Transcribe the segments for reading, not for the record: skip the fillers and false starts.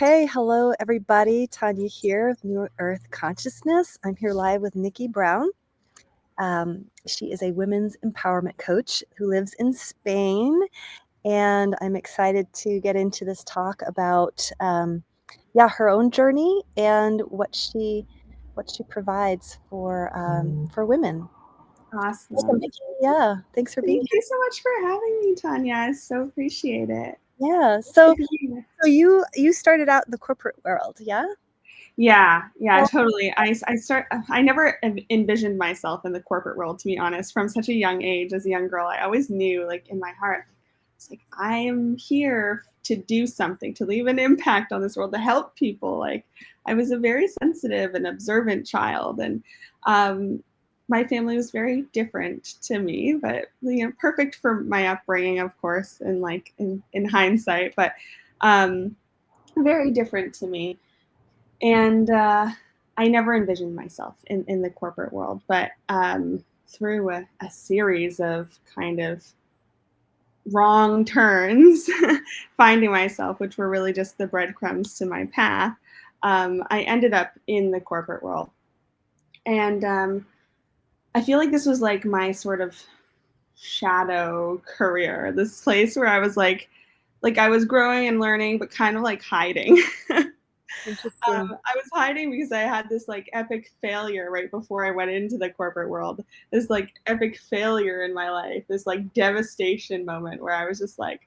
Okay, hello everybody. Tanya here with New Earth Consciousness. I'm here live with Nicki Brown. She is a women's empowerment coach who lives in Spain, and I'm excited to get into this talk about her own journey and what she provides for women. Welcome, Awesome. Nicki. Yeah, thanks for being Thank here. you so much for having me, Tanya. I so appreciate it. Yeah, Good so to be here. you started out in the corporate world, yeah? Yeah, Well, totally. I never envisioned myself in the corporate world, to be honest. From such a young age, as a young girl, I always knew, like in my heart, it's like I am here to do something, to leave an impact on this world, to help people. Like I was a very sensitive and observant child, and um, my family was very different to me, but perfect for my upbringing, of course, and like in hindsight, but very different to me. And I never envisioned myself in the corporate world, but through a series of kind of wrong turns, finding myself, which were really just the breadcrumbs to my path, I ended up in the corporate world. And I feel like this was like my sort of shadow career, this place where I was like I was growing and learning, but kind of like hiding. interesting. I was hiding because I had this like epic failure right before I went into the corporate world. This like epic failure in my life, this like devastation moment where I was just like,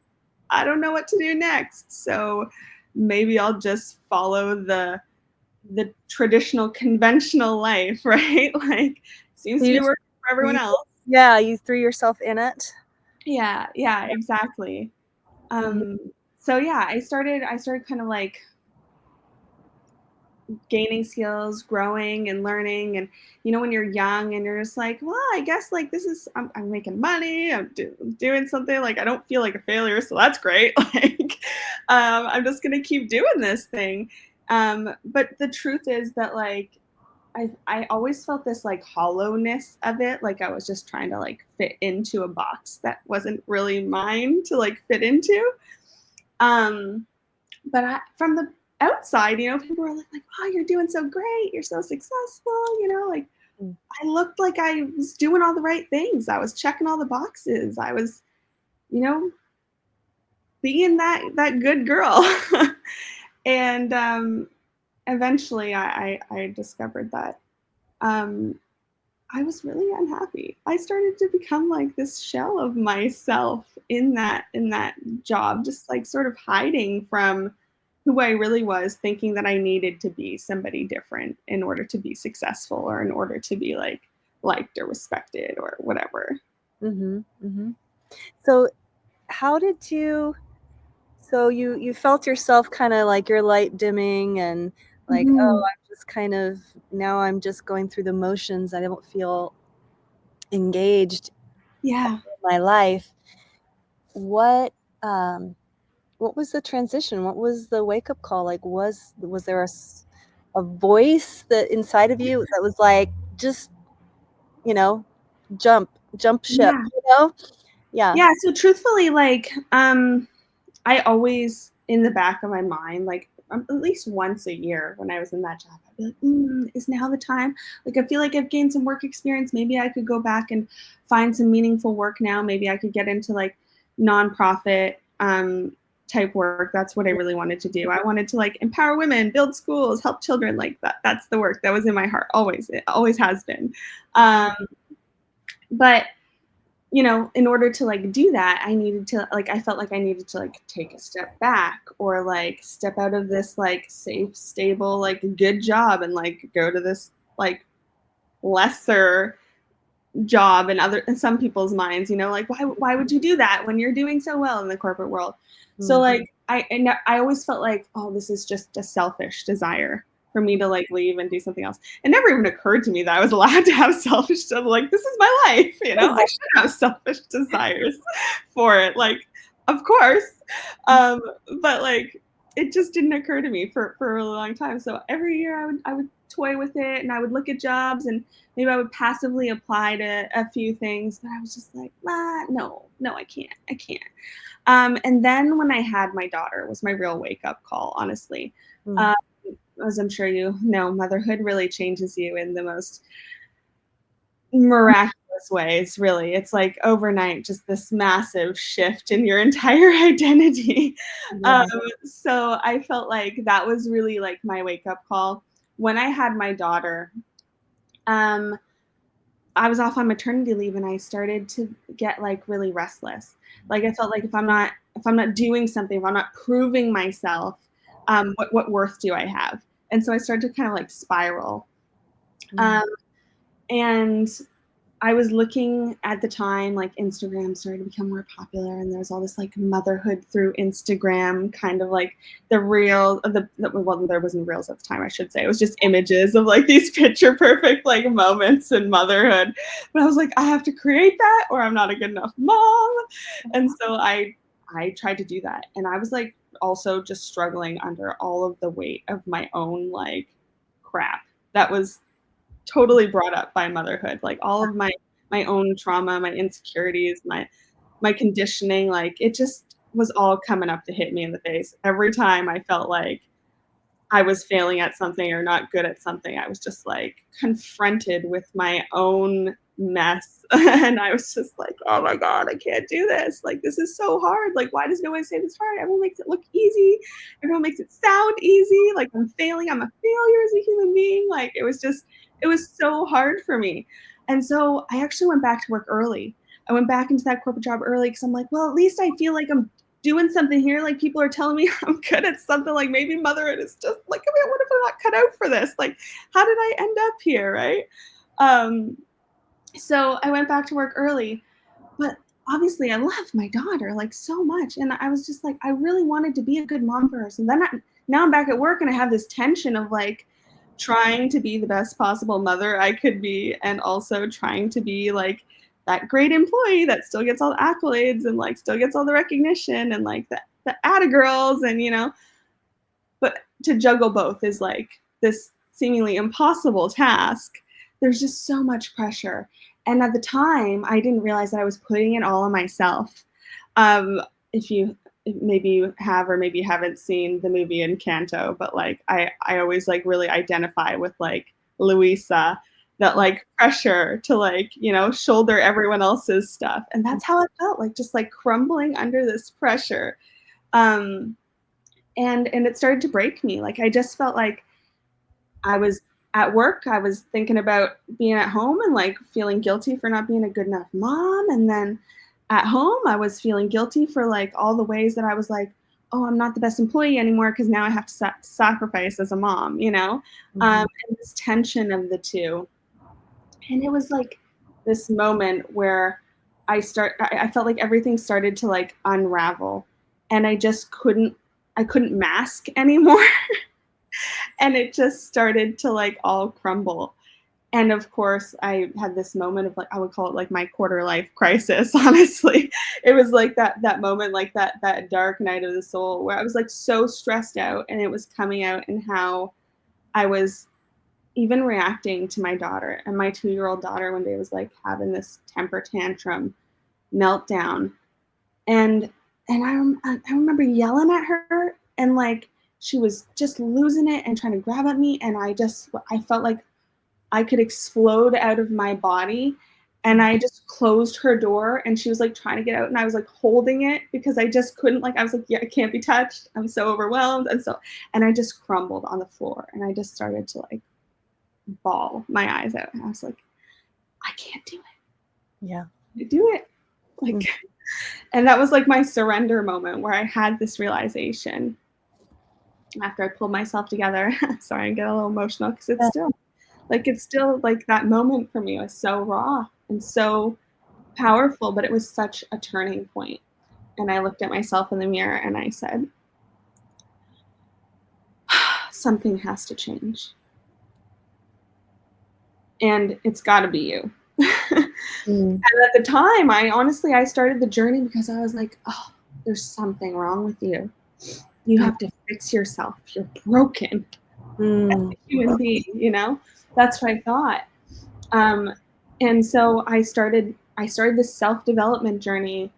I don't know what to do next. So maybe I'll just follow the traditional conventional life, right? Like seems So to be you, working for everyone you else. yeah, you threw yourself in it. Yeah, exactly. Mhm. Um, so yeah, I started kind of like gaining skills, growing and learning. And when you're young and you're just like, well, I guess like this is I'm making money, doing something, like I don't feel like a failure, so that's great. Like I'm just gonna keep doing this thing. But the truth is that like I always felt this like hollowness of it, like I was just trying to like fit into a box that wasn't really mine to like fit into. Um, but from the outside, people were like, "Wow, you're doing so great! You're so successful!" Like Mm. I looked like I was doing all the right things. I was checking all the boxes. I was, you know, being that good girl. And eventually, I discovered that um, I was really unhappy. I started to become like this shell of myself in that job, just like sort of hiding from who I really was, thinking that I needed to be somebody different in order to be successful or in order to be like liked or respected or whatever. Mhm. Mhm. So how did you so you felt yourself kinda like your light dimming and like, "Oh, Hmm. I'm just kind of now I'm just going through the motions. I don't feel engaged Yeah. in my life." What, um, what was the transition? What was the wake-up call? Like, was there a voice that inside of you that was like, "Just, you know, jump ship," Yeah. you know? Yeah. Yeah. So truthfully, like, I always in the back of my mind, like at least once a year when I was in that job, I'd be like, is now the time? Like, I feel like I've gained some work experience. Maybe I could go back and find some meaningful work now. Maybe I could get into like nonprofit type work. That's what I really wanted to do. I wanted to like empower women, build schools, help children. Like that's the work that was in my heart always. It always has been. Um, but in order to like do that, I needed to like I felt like I needed to like take a step back or like step out of this like safe, stable, like good job and like go to this like lesser job in some people's minds, like why would you do that when you're doing so well in the corporate world? So Mhm. like I always felt like, oh, this is just a selfish desire for me to like leave and do something else. It never even occurred to me that I was allowed to have selfish stuff. Like, this is my life, I should have selfish desires for it, like, of course. um but like it just didn't occur to me for a really long time. So every year I would toy with it, and I would look at jobs, and maybe I would passively apply to a few things, but I was just like, no, I can't. And then when I had my daughter was my real wake up call, honestly. Mm. Um, as I'm sure you know, motherhood really changes you in the most miraculous ways, really. It's like overnight, just this massive shift in your entire identity. Um, Yeah. so I felt like that was really like my wake up call. When I had my daughter, um, I was off on maternity leave and I started to get like really restless. Like I felt like if I'm not doing something, if I'm not proving myself, what worth do I have? And so I started to kind of like spiral. Mm. Um, and I was looking at the time, like Instagram started to become more popular, and there's all this like motherhood through Instagram, kind of like the real, well, there wasn't reels at the time, I should say. It was just images of like these picture perfect like moments in motherhood. But I was like, I have to create that, or I'm not a good enough mom. And so I tried to do that, and I was like also just struggling under all of the weight of my own like crap that was totally brought up by motherhood. Like all of my own trauma, my insecurities, my conditioning, like it just was all coming up to hit me in the face. Every time I felt like I was failing at something or not good at something, I was just like confronted with my own mess. And I was just like, oh my God, I can't do this. Like, this is so hard. Like, why does no one say this hard? Everyone makes it look easy. Everyone makes it sound easy. Like, I'm failing. I'm a failure as a human being. Like, it was so hard for me. And so I actually went back to work early. I went back into that corporate job early because I'm like, well, at least I feel like I'm doing something here. Like people are telling me I'm good at something. Like maybe motherhood is just like, I mean, what if I'm not cut out for this? Like, how did I end up here? Right. Um, so I went back to work early, but obviously I love my daughter like so much. And I was just like, I really wanted to be a good mom for her. So now I'm back at work and I have this tension of like trying to be the best possible mother I could be, and also trying to be like that great employee that still gets all the accolades and like still gets all the recognition and like the Atta girls and but to juggle both is like this seemingly impossible task. There's just so much pressure. And at the time, I didn't realize that I was putting it all on myself. If you maybe you have or maybe you haven't seen the movie Encanto, but like I always like really identify with like Luisa, that like pressure to like, shoulder everyone else's stuff. And that's how it felt like, just like crumbling under this pressure. Um, and it started to break me. Like I just felt like I was at work, I was thinking about being at home and like feeling guilty for not being a good enough mom. And then at home, I was feeling guilty for like all the ways that I was like, oh, I'm not the best employee anymore because now I have to sacrifice as a mom, Mhm. and this tension of the two. And it was like this moment where I felt like everything started to like unravel, and I couldn't mask anymore. And it just started to like all crumble. And of course, I had this moment of like, I would call it like my quarter life crisis, honestly. It was like that moment, like that dark night of the soul where I was like so stressed out, and it was coming out in how I was even reacting to my daughter. And my 2-year-old daughter one day was like having this temper tantrum meltdown. And I remember yelling at her, and like she was just losing it and trying to grab at me, and I felt like I could explode out of my body. And I just closed her door, and she was like trying to get out, and I was like holding it because I just couldn't, like I was like, yeah, I can't be touched. I'm so overwhelmed. And I just crumbled on the floor, and I just started to like bawl my eyes out. And I was like, I can't do it. Yeah. I do it. Like, and that was like my surrender moment where I had this realization after I pulled myself together. Sorry, I get a little emotional because it's still like that moment for me was so raw and so powerful, but it was such a turning point. And I looked at myself in the mirror and I said, something has to change. And it's got to be you. Mm. And at the time, I started the journey because I was like, oh, there's something wrong with you. You have to fix yourself. You're broken. as a human being, you know? That's what I thought. And so I started this self-development journey,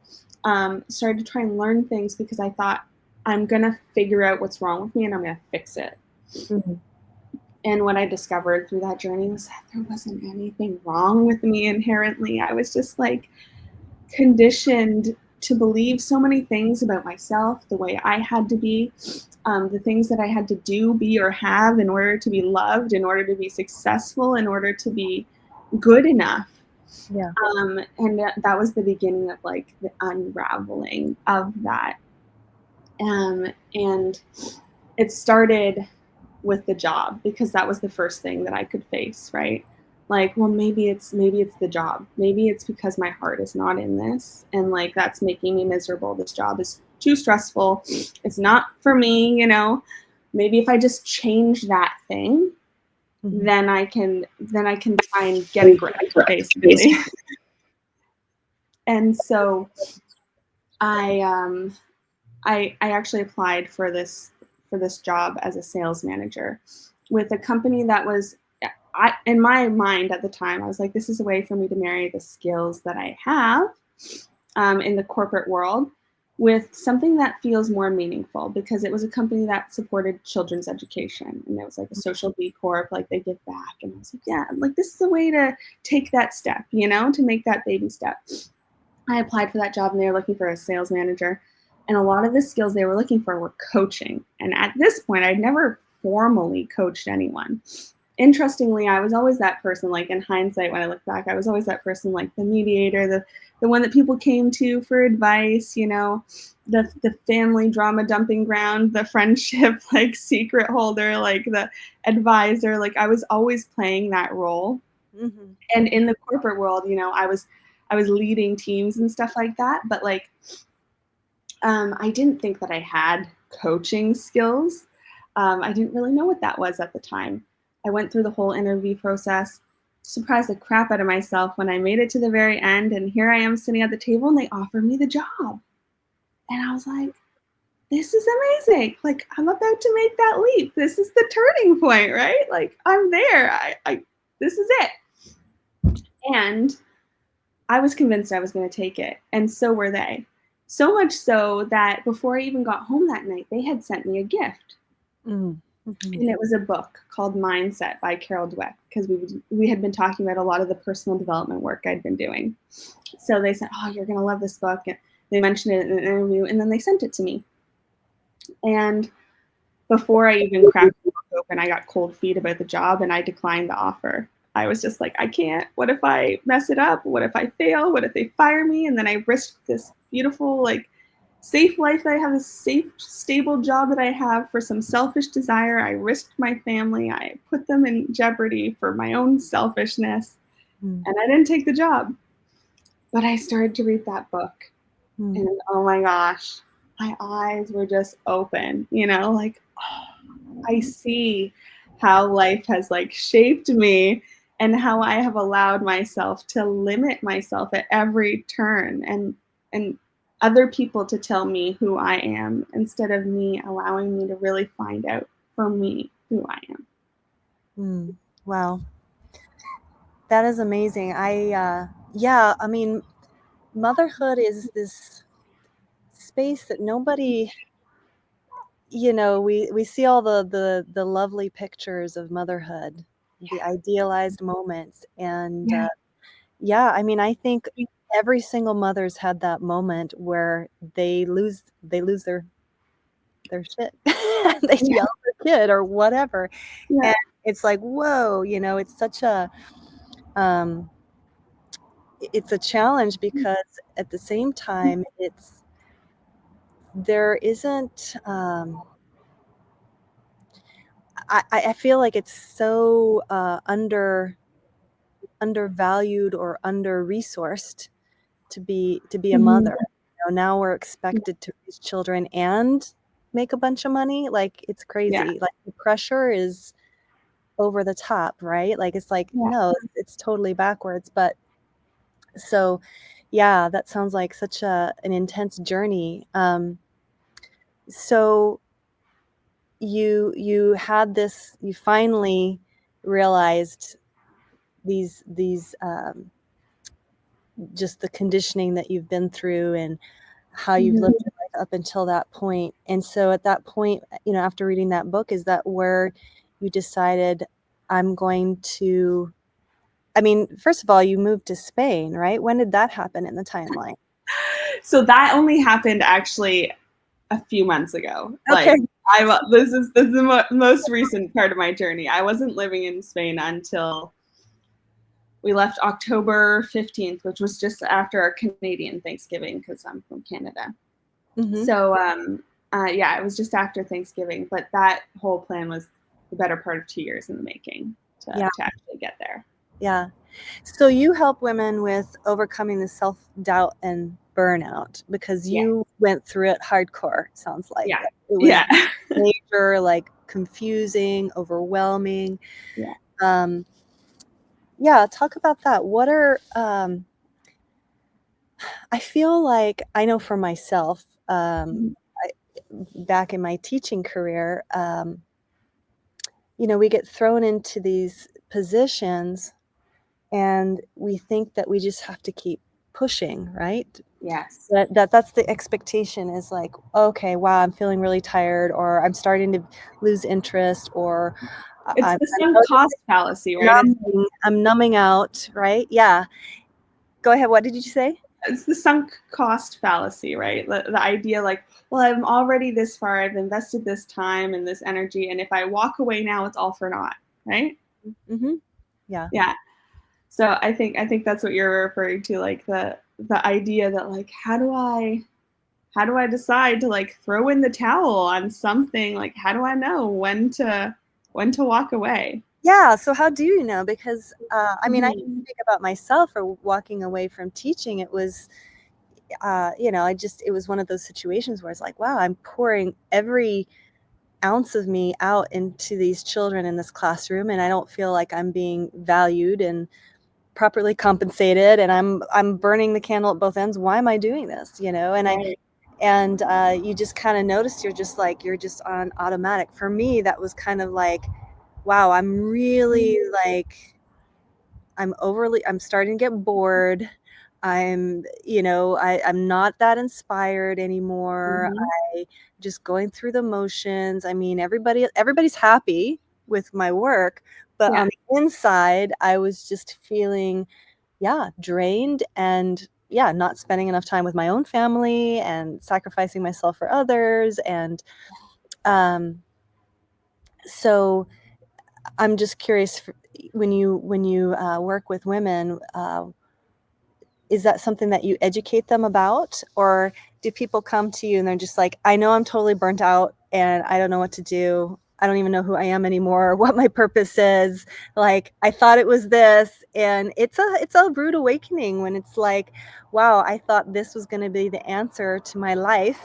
started to try and learn things because I thought I'm gonna figure out what's wrong with me and I'm gonna fix it. Mhm. And what I discovered through that journey was that there wasn't anything wrong with me inherently. I was just like conditioned to believe so many things about myself, the way I had to be, the things that I had to do, be, or have in order to be loved, in order to be successful, in order to be good enough. Yeah. And that was the beginning of like the unraveling of that. And it started with the job because that was the first thing that I could face, right? Like, well, maybe it's the job. Maybe it's because my heart is not in this and like that's making me miserable. This job is too stressful. It's not for me, you know. Maybe if I just change that thing, Mhm. then I can try and get a grip, basically. And so I I actually applied for this job as a sales manager with a company that was in my mind at the time, I was like, this is a way for me to marry the skills that I have in the corporate world with something that feels more meaningful because it was a company that supported children's education and it was like a social B Corp, like they give back. And I was like, yeah, like this is a way to take that step, you know, to make that baby step. I applied for that job and they were looking for a sales manager. And a lot of the skills they were looking for were coaching. And at this point, I'd never formally coached anyone. Interestingly, I was always that person, like in hindsight, when I look back, I was always that person, like the mediator, the one that people came to for advice, you know, the family drama dumping ground, the friendship, like secret holder, like the advisor. Like I was always playing that role. Mhm. And in the corporate world, you know, I was leading teams and stuff like that, but like I didn't think that I had coaching skills. I didn't really know what that was at the time. I went through the whole interview process, surprised the crap out of myself when I made it to the very end, and here I am sitting at the table and they offered me the job. And I was like, this is amazing. Like I'm about to make that leap. This is the turning point, right? Like I'm there. I this is it. And I was convinced I was going to take it, and so were they. So much so that before I even got home that night, they had sent me a gift. Mm. Mhm. And it was a book called Mindset by Carol Dweck because we had been talking about a lot of the personal development work I'd been doing. So they said, "Oh, you're going to love this book." And they mentioned it in an interview, and then they sent it to me. And before I even cracked the book open, I got cold feet about the job and I declined the offer. I was just like, I can't. What if I mess it up? What if I fail? What if they fire me? And then I risked this beautiful, like, safe life that I have, this safe, stable job that I have for some selfish desire. I risked my family. I put them in jeopardy for my own selfishness. Mm. And I didn't take the job. But I started to read that book. Mm. And oh my gosh, my eyes were just open, you know, like, oh, I see how life has like shaped me and how I have allowed myself to limit myself at every turn and other people to tell me who I am instead of me allowing me to really find out for me who I am. Mm. Wow. That is amazing. Yeah, I mean, motherhood is this space that nobody, we see all the lovely pictures of motherhood, the idealized moments, and Yeah. yeah, I mean, I think every single mother's had that moment where they lose their shit. They Yeah. yell at their kid or whatever, Yeah. and it's like, whoa, it's such a um, it's a challenge because at the same time, there isn't, I feel like it's so, undervalued or under-resourced to be a Mhm. mother. Now we're expected to raise children and make a bunch of money, like, it's Yeah. crazy, like, the pressure is over the top, right? Like, it's like, Yeah. no, it's totally backwards, but so, yeah, that sounds like such an intense journey, so you had this, you finally realized these just the conditioning that you've been through and how you've lived your life up until that point. And so at that point, after reading that book, is that where you decided, I'm going to, first of all, you moved to Spain, right? When did that happen in the timeline? So that only happened actually a few months ago. Okay. This is the most recent part of my journey. I wasn't living in Spain until we left October 15th, which was just after our Canadian Thanksgiving, because I'm from Canada. Mm-hmm. So yeah, it was just after Thanksgiving, but that whole plan was the better part of 2 years in the making to actually get there. Yeah. So you help women with overcoming the self-doubt and burnout because you went through it hardcore, sounds like. Yeah. It was major, like confusing, overwhelming. Yeah. Talk about that. What are, I feel like, I know for myself, back in my teaching career, we get thrown into these positions and we think that we just have to keep pushing, right? Yes. That's the expectation, is like, okay, wow, I'm feeling really tired, or I'm starting to lose interest, or It's the sunk cost fallacy, right? I'm numbing out, right? Yeah. Go ahead. What did you say? It's the sunk cost fallacy, right? The idea like, well, I'm already this far, I've invested this time and this energy, and if I walk away now, it's all for naught, right? Mm-hmm. Yeah. Yeah. So I think that's what you're referring to, like the idea that like, how do I decide to like throw in the towel on something? Like, how do I know when to walk away? Yeah. So how do you know? Because I can think about myself, or walking away from teaching. It was, it was one of those situations where it's like, wow, I'm pouring every ounce of me out into these children in this classroom, and I don't feel like I'm being valued and properly compensated, and I'm burning the candle at both ends. Why am I doing this? And you just kind of notice you're just on automatic. For me, that was kind of like, wow, I'm really like, I'm starting to get bored. I'm not that inspired anymore. I just going through the motions. Everybody's happy with my work, but on the inside, I was just feeling, drained, and not spending enough time with my own family and sacrificing myself for others. And so I'm just curious, when you work with women, is that something that you educate them about, or do people come to you and they're just like, I know I'm totally burnt out and I don't know what to do. I don't even know who I am anymore, or what my purpose is. Like, I thought it was this, and it's a rude awakening when it's like, wow, I thought this was going to be the answer to my life.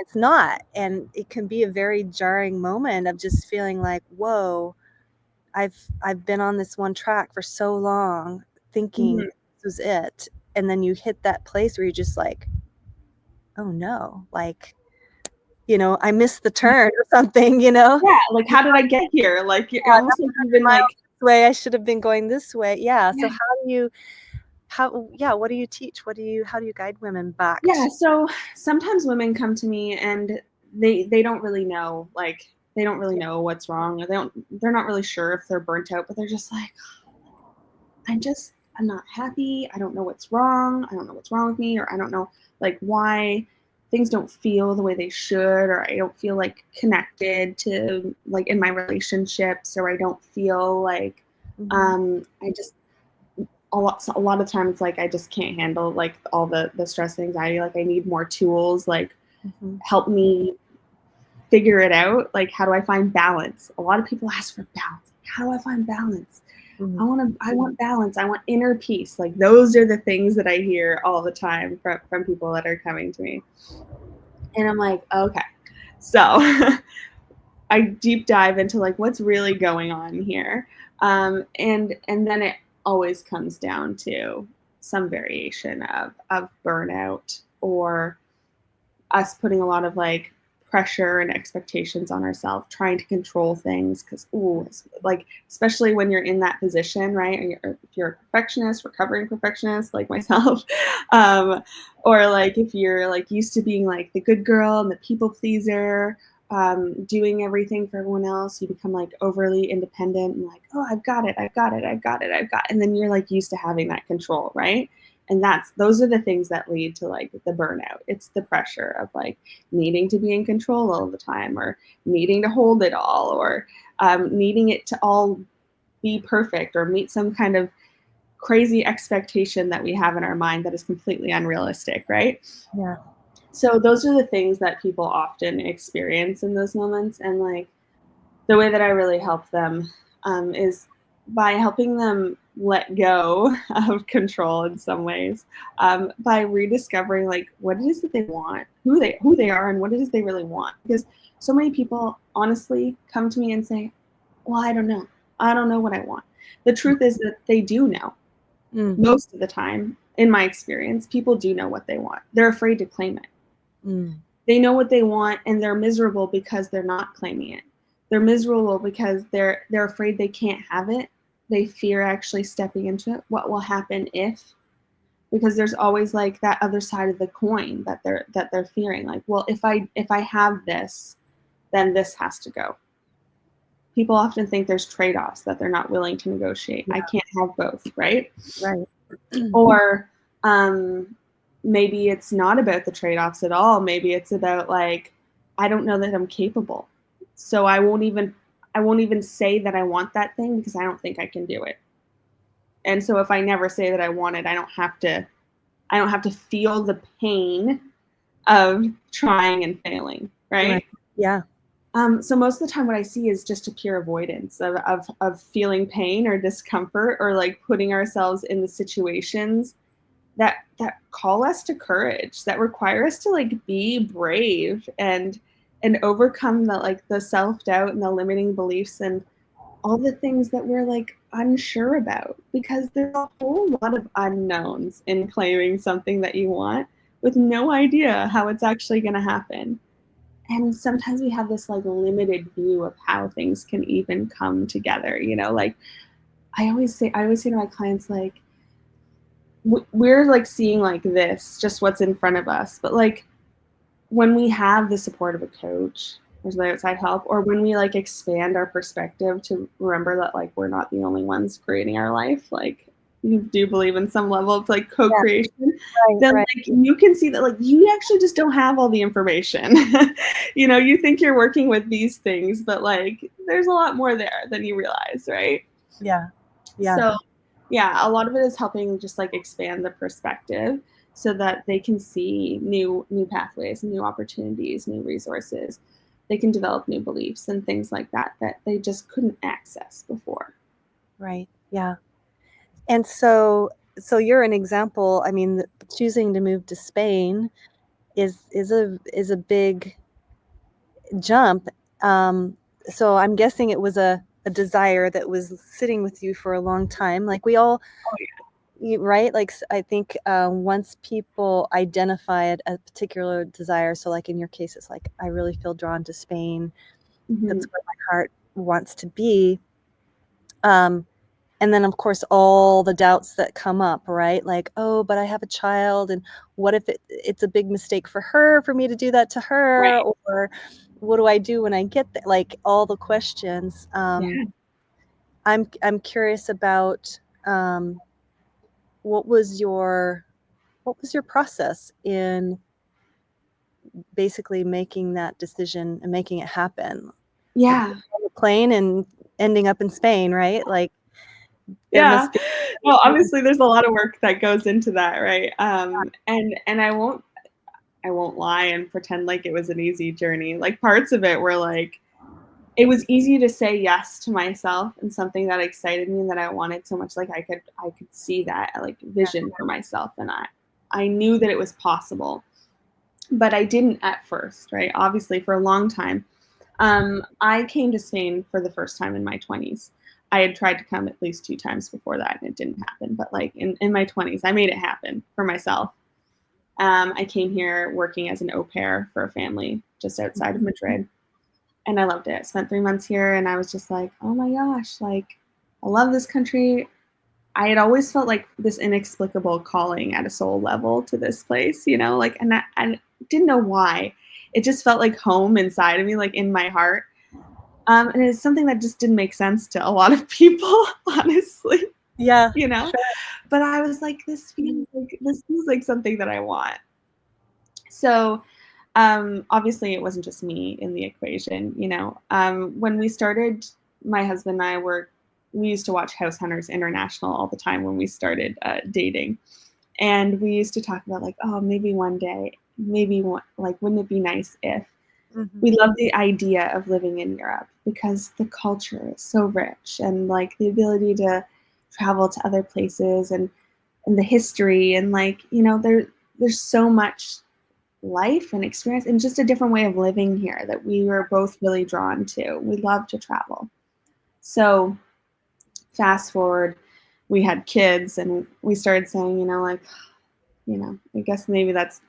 It's not. And it can be a very jarring moment of just feeling like, whoa, I've been on this one track for so long, thinking this was it. And then you hit that place where you're just like, oh no, like, I missed the turn or something, Yeah, like, how did I get here? Like, you're almost like you've been like, this way, I should have been going this way. Yeah. So what do you teach? How do you guide women back? yeah. So sometimes women come to me and they don't really know, like, they don't really know what's wrong, or they're not really sure if they're burnt out, but they're just like, I'm not happy. I don't know what's wrong. I don't know what's wrong with me, or I don't know like why things don't feel the way they should, or I don't feel like connected to like in my relationships, or I don't feel like I just a lot of times like I just can't handle like all the stress and anxiety. Like, I need more tools, like help me figure it out. Like, how do I find balance? A lot of people ask for balance. How do I find balance? I want balance. I want inner peace. Like, those are the things that I hear all the time from people that are coming to me. And I'm like, okay. So I deep dive into like what's really going on here. And then it always comes down to some variation of burnout, or us putting a lot of like pressure and expectations on ourselves, trying to control things. Because, like, especially when you're in that position, right? If you're a perfectionist, recovering perfectionist like myself, or like if you're like used to being like the good girl and the people pleaser, doing everything for everyone else, you become like overly independent and like, oh, I've got it, I've got it, I've got it, I've got it. And then you're like used to having that control, right? And those are the things that lead to like the burnout. It's the pressure of like needing to be in control all the time, or needing to hold it all, or needing it to all be perfect or meet some kind of crazy expectation that we have in our mind that is completely unrealistic, right? Yeah. So those are the things that people often experience in those moments. And like the way that I really help them is by helping them let go of control in some ways, by rediscovering like what it is that they want, who they are, and what it is they really want. Because so many people honestly come to me and say, "Well, I don't know. I don't know what I want." The truth is that they do know. Mm. Most of the time, in my experience, people do know what they want. They're afraid to claim it. Mm. They know what they want and they're miserable because they're not claiming it. They're miserable because they're afraid they can't have it. They fear actually stepping into it. What will happen if? Because there's always like that other side of the coin that they're fearing. Like, well, if I have this, then this has to go. People often think there's trade-offs that they're not willing to negotiate. Yeah. I can't have both, right? Right. Or maybe it's not about the trade-offs at all. Maybe it's about like, I don't know that I'm capable, so I won't even say that I want that thing because I don't think I can do it. And so if I never say that I want it, I don't have to feel the pain of trying and failing, Right. right? Yeah. So most of the time what I see is just a pure avoidance of feeling pain or discomfort, or like putting ourselves in the situations that call us to courage, that require us to like be brave and overcome the self-doubt and the limiting beliefs and all the things that we're like unsure about, because there's a whole lot of unknowns in claiming something that you want with no idea how it's actually going to happen. And sometimes we have this like limited view of how things can even come together, like I always say to my clients, like, we're like seeing like this, just what's in front of us. But like when we have the support of a coach or the outside help, or when we like expand our perspective to remember that like we're not the only ones creating our life, like you do believe in some level of like Yeah. co-creation, Right. then Right. like you can see that like you actually just don't have all the information. You think you're working with these things, but like there's a lot more there than you realize, right? Yeah. Yeah. So yeah, a lot of it is helping just like expand the perspective so that they can see new pathways, new opportunities, new resources. They can develop new beliefs and things like that they just couldn't access before. Right. Yeah. And so you're an example. I mean, choosing to move to Spain is a big jump. So I'm guessing it was a desire that was sitting with you for a long time. Like we all, Oh right? Like I think once people identify a particular desire, so like in your case, it's like I really feel drawn to Spain. yeah. That's where my heart wants to be. And then, of course, all the doubts that come up, right? Like, oh, but I have a child, and what if it's a big mistake for me to do that to her? Right. Or what do I do when I get there? Like all the questions. Yeah. I'm curious about what was your process in basically making that decision and making it happen? Like Yeah. on the plane and ending up in Spain, right? Like there Yeah. must be. Well, obviously there's a lot of work that goes into that, right? And I won't lie and pretend like it was an easy journey. Like parts of it were like, it was easy to say yes to myself and something that excited me and that I wanted so much. Like I could see that like vision for myself, and I knew that it was possible, but I didn't at first, right? Obviously for a long time. I came to Spain for the first time in my 20s. I had tried to come at least 2 times before that and it didn't happen. But like in my 20s, I made it happen for myself. I came here working as an au pair for a family just outside of Madrid. And I loved it. I spent 3 months here and I was just like, oh my gosh, like I love this country. I had always felt like this inexplicable calling at a soul level to this place, like, and I didn't know why. It just felt like home inside of me, like in my heart. And it's something that just didn't make sense to a lot of people, honestly, Yeah. you know. But I was like, this feels like something that I want. So obviously, it wasn't just me in the equation. When we started, my husband and we used to watch House Hunters International all the time when we started dating, and we used to talk about like, oh, maybe one day, like, wouldn't it be nice if? We love the idea of living in Europe because the culture is so rich, and like the ability to travel to other places, and the history, and like there's so much life and experience and just a different way of living here that we were both really drawn to. We love to travel. So fast forward, we had kids and we started saying, like, I guess maybe that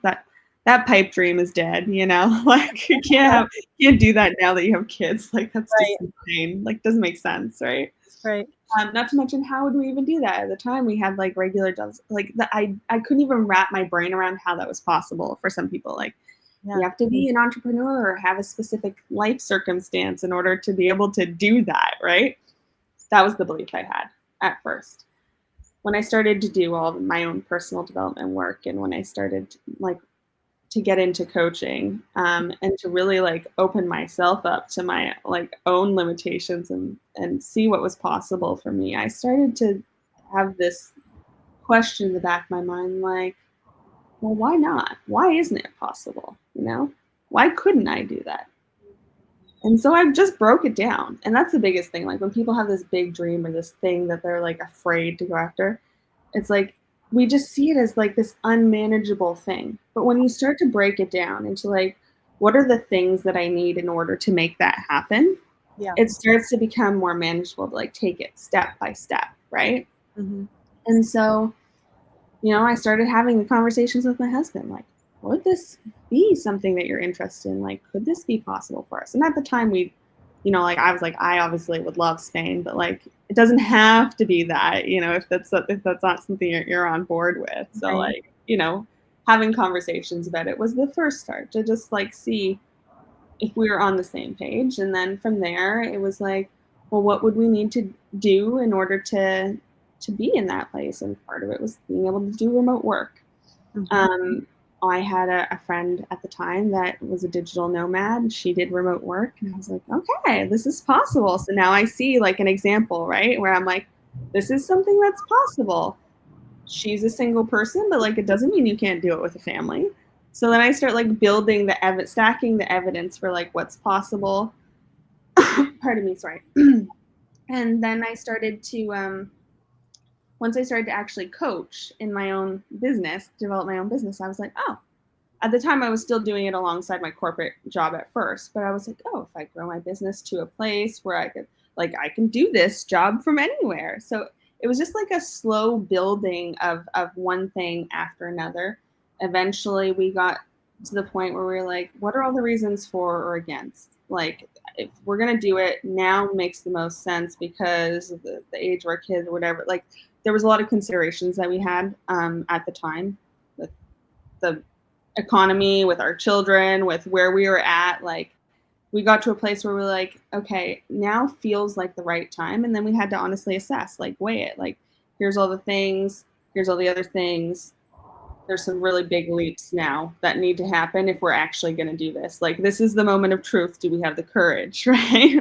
pipe dream is dead, like you can't do that now that you have kids. Like that's just Right. insane. Like doesn't make sense, right? Right. Not to mention, how would we even do that? At the time, we had like regular jobs. Like I couldn't even wrap my brain around how that was possible for some people. Like Yeah. you have to be an entrepreneur or have a specific life circumstance in order to be able to do that, right? That was the belief I had at first. When I started to do all of my own personal development work, and when I started like to get into coaching, and to really like open myself up to my like own limitations and see what was possible for me, I started to have this question in the back of my mind, like, well, why not? Why isn't it possible? Why couldn't I do that? And so I just broke it down. And that's the biggest thing. Like when people have this big dream or this thing that they're like afraid to go after, it's like we just see it as like this unmanageable thing. But when you start to break it down into like, what are the things that I need in order to make that happen? Yeah. It starts to become more manageable to like take it step by step, right? Mm-hmm. And so, I started having the conversations with my husband, like, would this be something that you're interested in? Like, could this be possible for us? And at the time like I was like, I obviously would love Spain, but like it doesn't have to be that, if that's not something you're on board with. So Right. like, having conversations about it was the first start to just like see if we were on the same page. And then from there it was like, well, what would we need to do in order to be in that place? And part of it was being able to do remote work. Mm-hmm. um, I had a friend at the time that was a digital nomad. She did remote work, and I was like, okay, this is possible. So now I see like an example, right, where I'm like, this is something that's possible. She's a single person, but like it doesn't mean you can't do it with a family. So then I start like building stacking the evidence for like what's possible. Pardon me, sorry. And then I started to once I started to actually coach in my own business, develop my own business, I was like, oh, at the time I was still doing it alongside my corporate job at first, but I was like, oh, if I grow my business to a place where I can do this job from anywhere. So it was just like a slow building of one thing after another. Eventually we got to the point where we were like, what are all the reasons for or against? Like, if we're going to do it, now makes the most sense because of the age of our kids or whatever. Like, there was a lot of considerations that we had at the time with the economy, with our children, with where we were at. Like, we got to a place where we're like, okay, now feels like the right time. And then we had to honestly assess, like, weigh it. Like, here's all the things, here's all the other things. There's some really big leaps now that need to happen if we're actually going to do this. Like, this is the moment of truth. Do we have the courage? Right.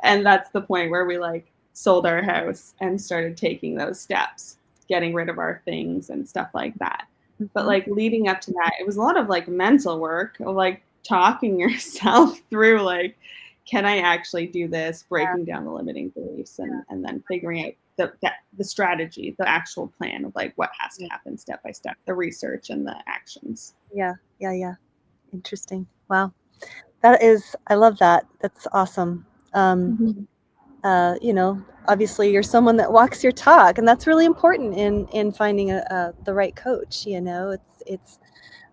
And that's the point where we like sold our house and started taking those steps, getting rid of our things and stuff like that. But like leading up to that, it was a lot of like mental work of like talking yourself through like, can I actually do this? Breaking down the limiting beliefs and then figuring out the strategy, the actual plan of like what has to happen step by step, the research and the actions. Yeah. Interesting. Wow. I love that. That's awesome. Mhm. Obviously you're someone that walks your talk, and that's really important in finding the right coach. It's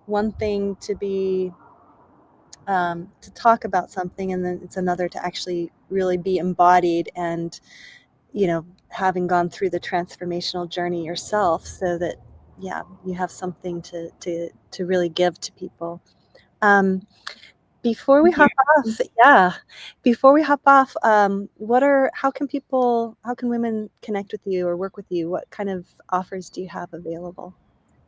one thing to be to talk about something, and then it's another to actually really be embodied and, having gone through the transformational journey yourself, so that, you have something to really give to people. Before we hop off, how can women connect with you or work with you? What kind of offers do you have available?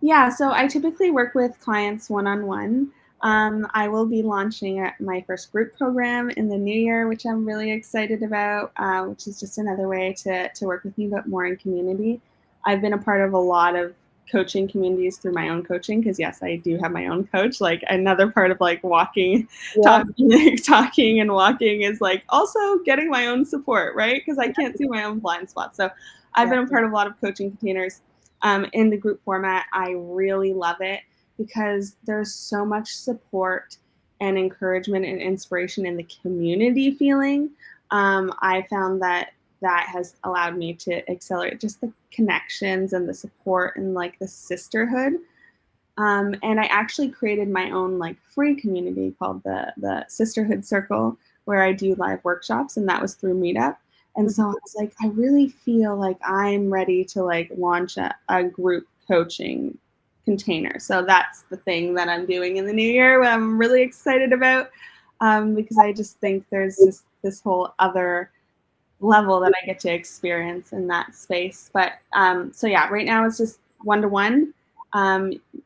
Yeah, so I typically work with clients one-on-one. I will be launching my first group program in the new year, which I'm really excited about, which is just another way to work with me, but more in community. I've been a part of a lot of coaching communities through my own coaching, because yes, I do have my own coach. Like, another part of like walking, Yeah. talking and walking is like also getting my own support, right? Because I can't see my own blind spots. So I've Yeah. been a part of a lot of coaching containers. In the group format, I really love it because there's so much support and encouragement and inspiration in the community feeling. I found that has allowed me to accelerate just the connections and the support and like the sisterhood. And I actually created my own like free community called the Sisterhood Circle, where I do live workshops, and that was through Meetup. And so I was like, I really feel like I'm ready to like launch a group coaching container. So that's the thing that I'm doing in the new year, what I'm really excited about, because I just think there's just this whole other level that I get to experience in that space. But so yeah, right now it's just one-to-one.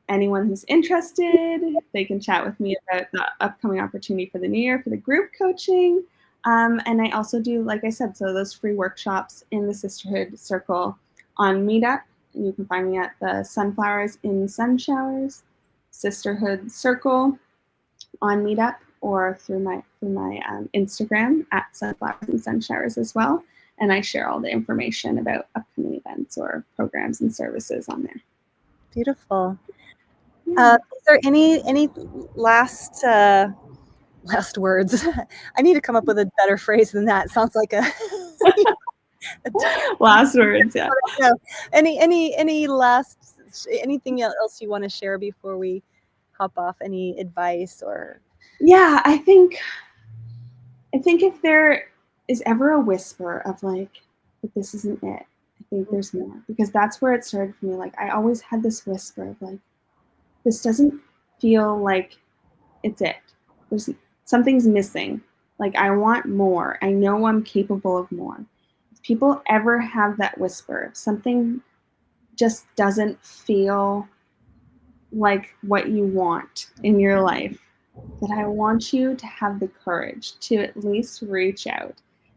Anyone who's interested, they can chat with me about the upcoming opportunity for the new year for the group coaching. And I also do, like I said, so those free workshops in the Sisterhood Circle on Meetup. And you can find me at the Sunflowers in Sunshowers Sisterhood Circle on Meetup, or through my Instagram at Sunflowers and Sunshowers as well. And I share all the information about upcoming events or programs and services on there. Beautiful. Yeah. Is there any last words? I need to come up with a better phrase than that. It sounds like a Last words, yeah. No. Any last anything else you want to share before we hop off? Any advice or? Yeah, I think if there is ever a whisper of like, but this isn't it, I think there's more, because that's where it started for me. Like, I always had this whisper of like, this doesn't feel like it's it. There's something's missing. Like, I want more. I know I'm capable of more. If people ever have that whisper, if something just doesn't feel like what you want in your life, that I want you to have the courage to at least reach out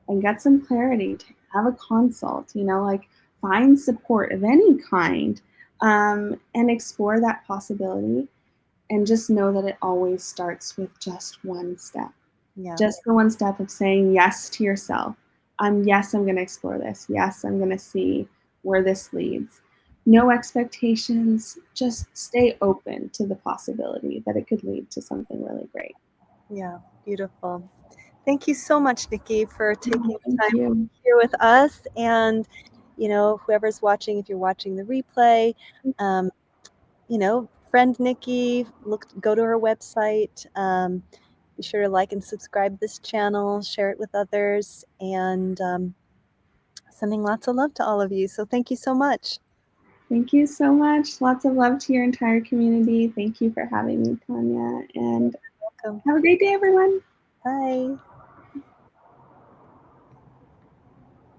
and get some clarity, to have a consult, like find support of any kind, and explore that possibility. And just know that it always starts with just one step. Yeah. Just the one step of saying yes to yourself. Yes, I'm going to explore this. Yes, I'm going to see where this leads. No expectations. Just stay open to the possibility that it could lead to something really great. Yeah, beautiful. Thank you so much, Nicki, for taking the time You. here with us. And, whoever's watching, if you're watching the replay, friend Nicki, go to her website. Be sure to like and subscribe this channel, share it with others, and sending lots of love to all of you. So thank you so much. Thank you so much. Lots of love to your entire community. Thank you for having me, Tanya. And Welcome. have a great day, everyone. Bye.